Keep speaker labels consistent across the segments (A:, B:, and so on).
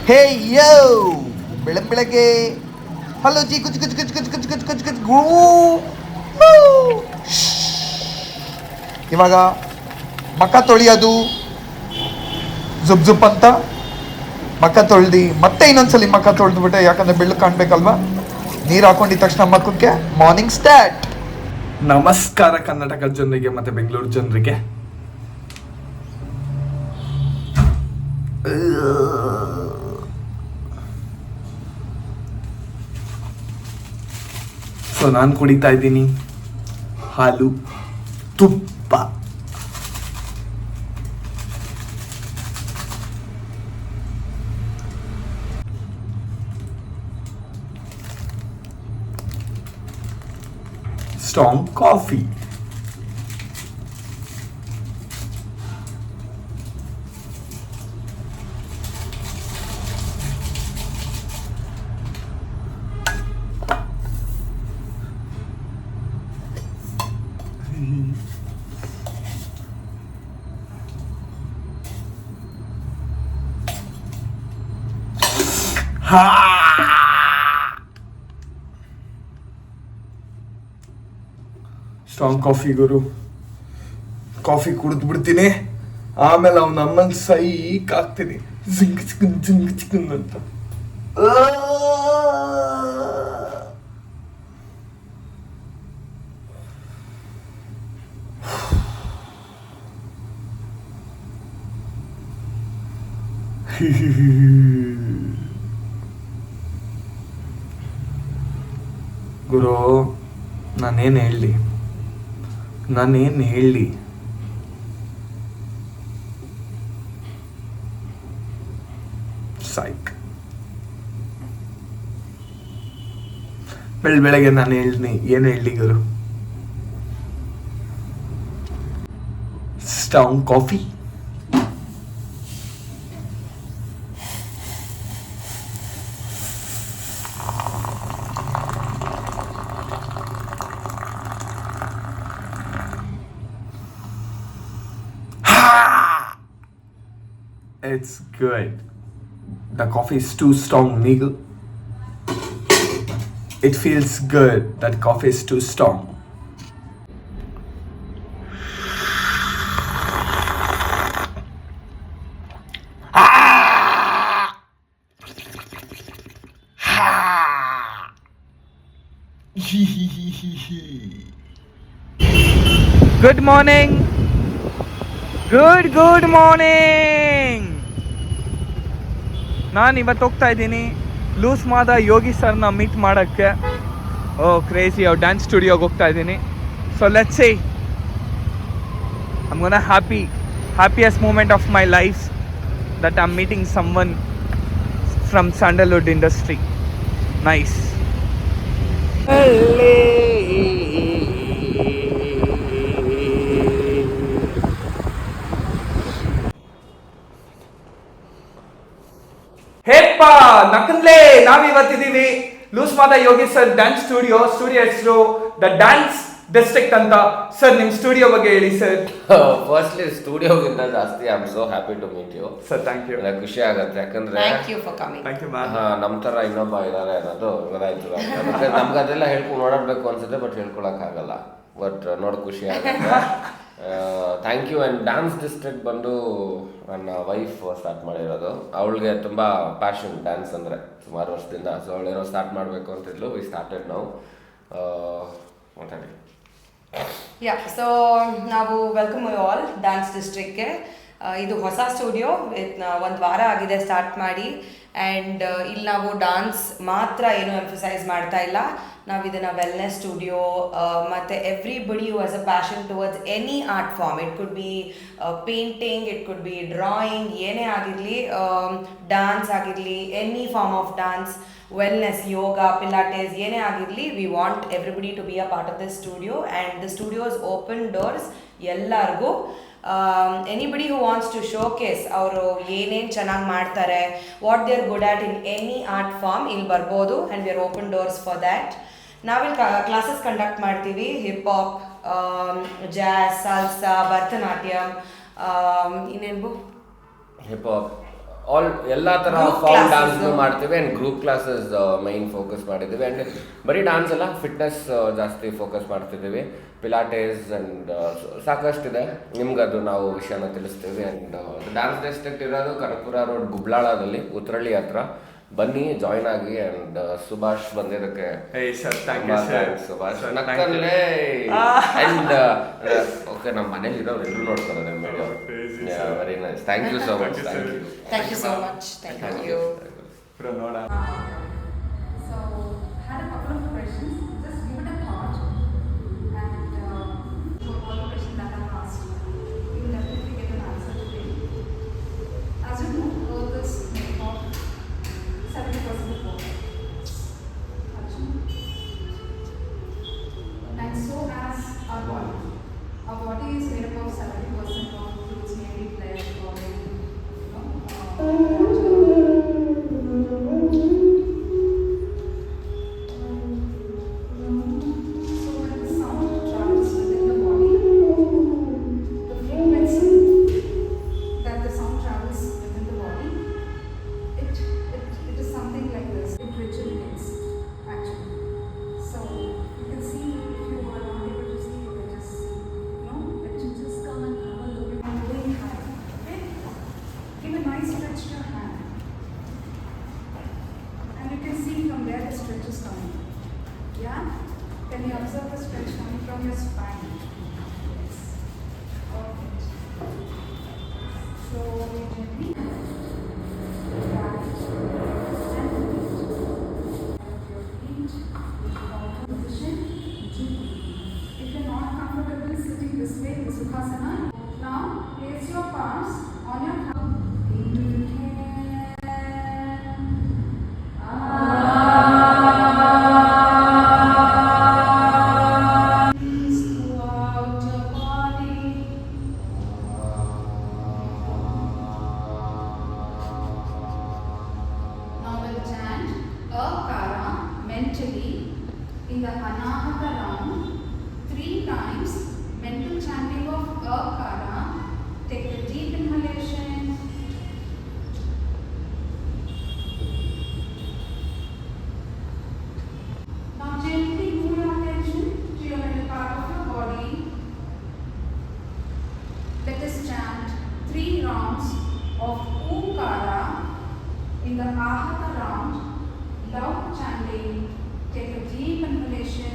A: ಹೇ ಯೋ ಬೆಳಗ್ಗೆ hello G ಕುಚ್ ಕುಚ್ ಕುಚ್ ಕುಚ್ ಕುಚ್ ಕುಚ್ ಕುಚ್ ಕುಚ್ ಗೂ ಇವಾಗ ಮಕ್ಕ ತೊಳೆಯೋದು ಜುಬ್ ಜುಬ್ ಅಂತ ಮಕ್ಕ ತೊಳ್ದು ಮತ್ತೆ ಇನ್ನೊಂದ್ಸಲಿ ಮಕ್ಕ ತೊಳೆದ್ಬಿಟ್ಟೆ, ಯಾಕಂದ್ರೆ ಬೆಳ್ಳು ಕಾಣ್ಬೇಕಲ್ವಾ. ನೀರು ಹಾಕೊಂಡಿದ ತಕ್ಷಣ ಮಕ್ಕಕ್ಕೆ ಮಾರ್ನಿಂಗ್ ಸ್ಟಾರ್ಟ್. ನಮಸ್ಕಾರ ಕರ್ನಾಟಕ ಜನರಿಗೆ ಮತ್ತೆ ಬೆಂಗಳೂರು ಜನರಿಗೆ. ಸೊ ನಾನು ಕುಡಿತಾ ಇದ್ದೀನಿ ಹಾಲು ತುಪ್ಪ. Strong coffee. ಸ್ಟ್ರಾಂಗ್ ಕಾಫಿ ಗುರು. ಕಾಫಿ ಕುಡಿದು ಬಿಡ್ತೀನಿ, ಆಮೇಲೆ ಅವನ ಅಮ್ಮನ ಸೈಕ್ ಹಾಕ್ತೀನಿ ಜಿಂಗ್ ಚಿಕನ್ ಜಿಂಗ್ ಚಿಕನ್ ಅಂತ. ಗುರು, ನಾನೇನು ಹೇಳಿ ಸೈಕ್. ಬೆಳಗ್ಗೆ ನಾನು ಏನು ಹೇಳಿ ಗುರು. Strong coffee. It's good. The coffee is too strong, Nigel. It feels good. That coffee is too strong. Good morning. Good morning. ನಾನು ಇವತ್ತು ಹೋಗ್ತಾ ಇದ್ದೀನಿ ಲೂಸ್ ಮಾದ ಯೋಗಿ ಸರ್ನ ಮೀಟ್ ಮಾಡೋಕ್ಕೆ. ಕ್ರೇಜಿ ಅವ್ರ ಡ್ಯಾನ್ಸ್ ಸ್ಟುಡಿಯೋಗೆ ಹೋಗ್ತಾ ಇದ್ದೀನಿ. So let's say I'm gonna happiest moment of my life that I'm meeting someone from Sandalwood industry. Nice. ಹೇಪ್ಪ ನಕನ್ಲೆ, ನಾವಿವತ್ತಿದ್ದೀವಿ loose Mada Yogi sir dance studio ಹೆಸರು ದ ಡ್ಯಾನ್ಸ್ ಡಿಸ್ಟ್ರಿಕ್ಟ್ ಅಂತ. ಸರ್ ನಿಮ್ಮ ಸ್ಟುಡಿಯೋ ಬಗ್ಗೆ ಹೇಳಿ ಸರ್.
B: ಫಸ್ಟ್ಲಿ ಸ್ಟುಡಿಯೋಗಿಂತ ಜಾಸ್ತಿ I am so happy to meet you
A: sir. Thank you.
B: ಖುಷಿ ಆಗುತ್ತೆ, ಯಾಕಂದ್ರೆ ನಮ್ಮ ತರ ಇನ್ನೊಬ್ಬ ಇದ್ದಾರೆ ಅನ್ನೋದು ಗೊತ್ತಾಯ್ತು. ನಮ್ಗೆ ಅದೆಲ್ಲ ನೋಡಬೇಕು ಅನ್ಸುತ್ತೆ, ಬಟ್ ಹೇಳ್ಕೊಳಕ್ ಆಗಲ್ಲ. ಬಟ್ ನೋಡೋಕೆ ಖುಷಿ ಆಗುತ್ತೆ. Thank you. And Dance District ಬಂದು ನನ್ನ ವೈಫ್ ಸ್ಟಾರ್ಟ್ ಮಾಡಿರೋದು. ಅವಳಿಗೆ ತುಂಬ ಪ್ಯಾಷನ್ ಡ್ಯಾನ್ಸ್ ಅಂದರೆ ಸುಮಾರು ವರ್ಷದಿಂದ. ಸೊ ಅವಳೇನೋ ಸ್ಟಾರ್ಟ್ ಮಾಡಬೇಕು ಅಂತಿದ್ಲು. We started now. ಮಾತಾಡಿ.
C: ಸೊ ನಾವು ವೆಲ್ಕಮ್ ಯು ಆಲ್ ಡ್ಯಾನ್ಸ್ ಡಿಸ್ಟ್ರಿಕ್ಟ್ಗೆ. ಇದು ಹೊಸ ಸ್ಟುಡಿಯೋ, ಒಂದು ವಾರ ಆಗಿದೆ ಸ್ಟಾರ್ಟ್ ಮಾಡಿ. ಆ್ಯಂಡ್ ಇಲ್ಲಿ ನಾವು ಡಾನ್ಸ್ ಮಾತ್ರ ಏನು ಎಂಫಸೈಸ್ ಮಾಡ್ತಾ ಇಲ್ಲ. ನಾವು ಇದನ್ನು ವೆಲ್ನೆಸ್ ಸ್ಟುಡಿಯೋ ಮತ್ತು everybody who has a passion towards any art form. It could be painting, it could be drawing, ಏನೇ ಆಗಿರಲಿ, ಡ್ಯಾನ್ಸ್ ಆಗಿರಲಿ, any form of dance, wellness, yoga, pilates, ಏನೇ ಆಗಿರಲಿ, we want everybody to be a part of the studio. And the studios open doors ಎಲ್ಲರಿಗೂ. Anybody who wants to showcase ಅವರು ಏನೇನು ಚೆನ್ನಾಗಿ ಮಾಡ್ತಾರೆ, what they are good at in any art form, ಇಲ್ಲಿ ಬರ್ಬೋದು. And we are open doors for that. ನಾವಿಲ್ಲಿ classes conduct ಮಾಡ್ತೀವಿ. Hip hop, jazz, salsa, Bharatanatyam, ಇನ್ನೇನು
B: ಹಿಪ್ ಹಾಪ್, ಎಲ್ಲ ಥರ
C: Group
B: ಫಾರ್ಮ್
C: classes.
B: ಡಾನ್ಸ್ನು ಮಾಡ್ತೀವಿ and group classes main focus ಮಾಡಿದ್ದೀವಿ ಆ್ಯಂಡ್ ಬರೀ ಡಾನ್ಸ್ ಅಲ್ಲ ಫಿಟ್ನೆಸ್ ಜಾಸ್ತಿ ಫೋಕಸ್ ಮಾಡ್ತಿದ್ದೀವಿ ಪಿಲಾಟೇಸ್ ಆ್ಯಂಡ್ ಸಾಕಷ್ಟಿದೆ ನಿಮ್ಗೆ ಅದು ನಾವು ವಿಷಯನ ತಿಳಿಸ್ತೀವಿ ಆ್ಯಂಡ್ ಡಾನ್ಸ್ ಡಿಸ್ಟ್ರಿಕ್ಟ್ ಇರೋದು ಕನಕಪುರ ರೋಡ್ ಗುಬ್ಲಾಳದಲ್ಲಿ ಉತ್ರಳ್ಳಿ ಹತ್ರ ಬನ್ನಿ ಜಾಯ್ನ್ ಆಗಿ ಆ್ಯಂಡ್ ಸುಭಾಷ್ ಬಂದಿದ್ದಕ್ಕೆ ಸುಭಾಷ್ ನಕ್ಕಲ್ಲೇ ಆ್ಯಂಡ್ ಓಕೆ ನಮ್ಮ ಮನೇಲಿ ಇರೋರು ಎಲ್ಲರೂ ನೋಡ್ತಾರೆ ನಮ್ಮ video very nice thank you so much
C: thank you so much thank you
D: ನೋಡ
E: So, had a couple of questions. Just give it a thought, and for all the questions that I've asked, you will definitely get an answer today. As you know, Earth is made of 70% water. And so as our body. Our body is made up of 70% of fluids, mainly blood, oil, water. So when the sound travels within the body, the frequency that the sound travels within the body, it is something like this. It regenerates actually. So you can see, if you are not able to see, you can just let you just come and have a look. I'm very high. Okay? Give a nice stretch to your hand. And you can see from there the stretch is coming. Yeah? Can you observe the stretch coming from your spine? Yes. Perfect. So gently. Right. And your feet. Bottom position. If you're not comfortable sitting this way, the Sukhasana. Now place your palms on your thumb. Inhale. Throughout your body. Now we'll chant Akara mentally in the Anahata round 3 times. Mental chanting of Akara. Take a deep inhalation. Now gently move your attention to your middle part of your body. Let us chant 3 rounds of Omkara in the Ahata round. Loud chanting. Take a deep inhalation.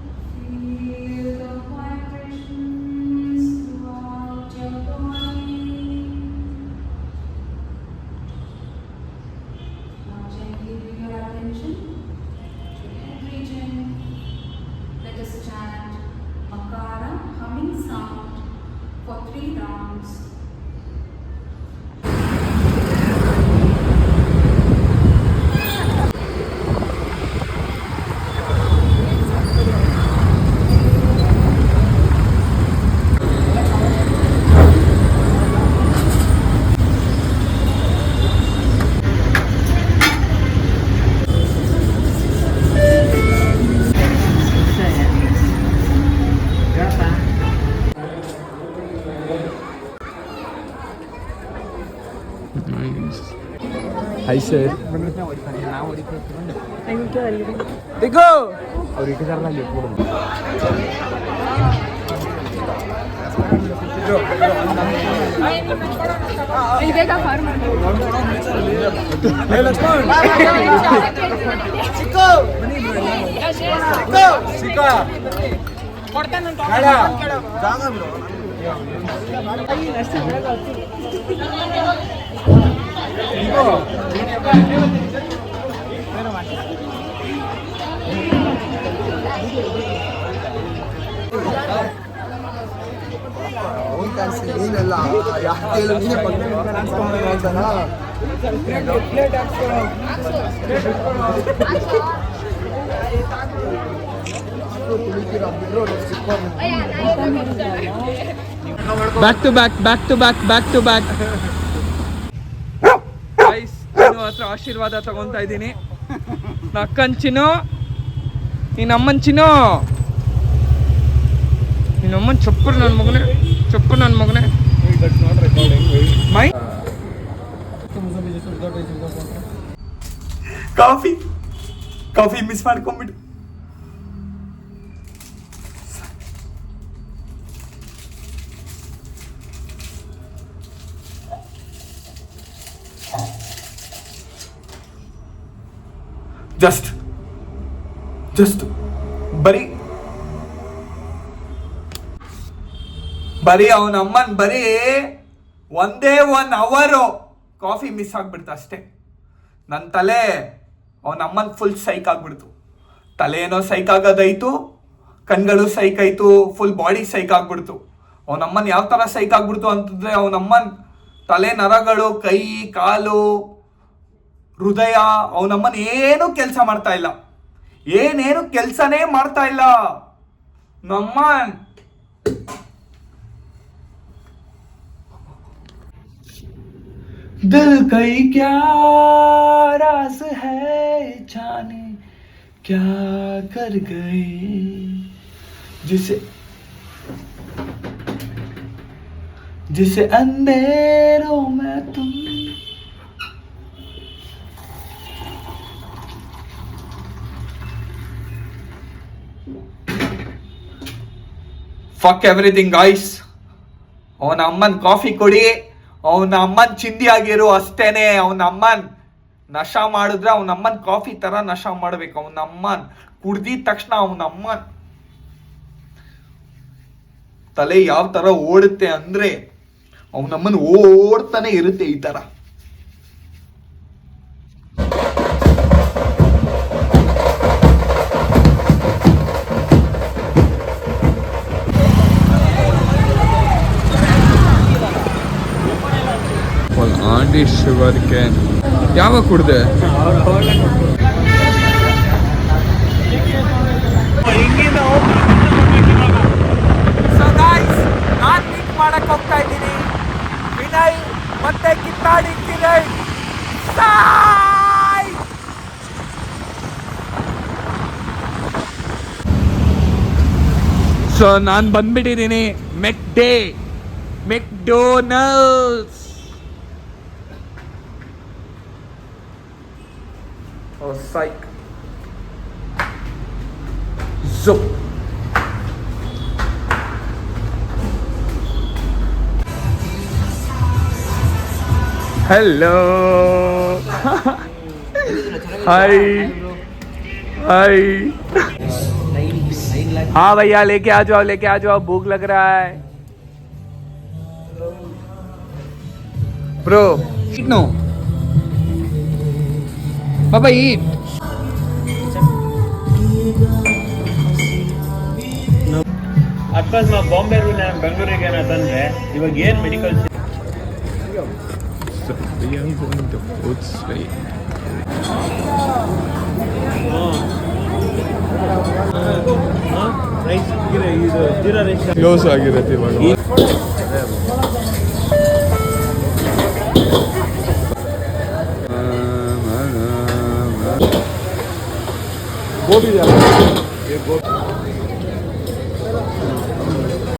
E: Feel the vibrations throughout your body. Now gently bring your attention to your head region. Let us chant Makara humming sound for 3 rounds.
D: Hi sir ತೆಗೋ ಅವ್ರು ಇಟ್ಟಿದಾರಲ್ಲ ಅಲ್ಲಿ ಕೊಡು ನೀನೆಲ್ಲ ಯಾಕೆ ನೀನೇ
F: back to back back to back back to back guys Chinnu ಹತ್ರ ಆಶೀರ್ವಾದ ತಗೊಂತಾ ಇದ್ದೀನಿ. ಅಕ್ಕನ್ ಚಿನ್ನು, ನಿನ್ನ ಅಮ್ಮನ್ ಚಿನ್ನು, ನಿನ್ನ ಅಮ್ಮನ್ ಚಪ್ಪರು ನನ್ನ ಮಗನೇ, ಚಪ್ಪರು ನನ್ನ ಮಗನೇ. ಮೈ
A: ಕಾಫಿ ಮಿಸ್ ಮಾಡ್ಕೊಂಬಿಟ್ಟು ಜಸ್ಟ್ ಬರೀ ಅವನ ಅಮ್ಮನ್ ಬರೀ ಒಂದೇ 1 ಅವರು ಕಾಫಿ ಮಿಸ್ ಆಗ್ಬಿಡ್ತು ಅಷ್ಟೇ. ನನ್ನ ತಲೆ ಅವನ ಅಮ್ಮನ್ ಫುಲ್ ಸೈಕ್ ಆಗ್ಬಿಡ್ತು. ತಲೆ ಏನೋ ಸೈಕ್ ಆಗೋದಾಯ್ತು, ಕಣ್ಗಳು ಸೈಕ್ ಆಯ್ತು, ಫುಲ್ ಬಾಡಿ ಸೈಕ್ ಆಗ್ಬಿಡ್ತು. ಅವನಮ್ಮನ್ ಯಾವ ಥರ ಸೈಕ್ ಆಗ್ಬಿಡ್ತು ಅಂತಂದ್ರೆ, ಅವನಮ್ಮನ್ ತಲೆ ನರಗಳು, ಕೈ ಕಾಲು, ಹೃದಯ, ಅವನಮ್ಮನ್ ಏನೂ ಕೆಲಸ ಮಾಡ್ತಾ ಇಲ್ಲ, ಏನೇನು ಕೆಲಸನೇ ಮಾಡ್ತಾ ಇಲ್ಲ ನಮ್ಮನ್. दिल कई क्या राज है जाने क्या कर गए जिसे अंधेरों में तुम fuck everything guys. ಅವನ ಅಮ್ಮನ್ ಕಾಫಿ ಕೊಡಿ, ಅವನ ಅಮ್ಮನ್ ಚಿಂದಿ ಆಗಿರು ಅಷ್ಟೇನೆ. ಅವನ ಅಮ್ಮನ್ ನಶಾ ಮಾಡಿದ್ರೆ ಅವನ ಅಮ್ಮನ್ ಕಾಫಿ ತರ ನಶಾ ಮಾಡ್ಬೇಕು. ಅವನ ಅಮ್ಮನ್ ಕುಡ್ದಿದ ತಕ್ಷಣ ಅವನ ಅಮ್ಮನ್ ತಲೆ ಯಾವ ತರ ಓಡುತ್ತೆ ಅಂದ್ರೆ, ಅವನಮ್ಮನ್ ಓಡ್ತಾನೆ ಇರುತ್ತೆ ಈ ತರ.
F: ಆಂಟಿ ಶುಗರ್ ಕ್ಯಾನ್ ಯಾವಾಗ ಕುಡ್ದೆ?
A: ನಾನು ಮೀಟ್ ಮಾಡಕ್ ಹೋಗ್ತಾ ಇದ್ದೀನಿ ವಿನಯ್ ಮತ್ತೆ ಕಿತ್ತಾಡಿ ಕಿರಣ್.
F: ಸೊ ನಾನು ಬಂದ್ಬಿಟ್ಟಿದ್ದೀನಿ McDonald's.
A: Oh, psych.
F: Zup. Hello. Hi. Hi. हाँ भैया लेके आ जाओ, भूख लग रहा है. Bro, eat no. Baba eat.
G: ಅಕಸ್ಮಾತ್ ಬಾಂಬೆ ಬೆಂಗಳೂರಿಗೆ ತಂದ್ರೆ ಇವಾಗ ಏನ್ ಮೆಡಿಕಲ್
F: ಕ್ಲೋಸ್ ಆಗಿರುತ್ತೆ ಇವಾಗ. ಗೋಬಿ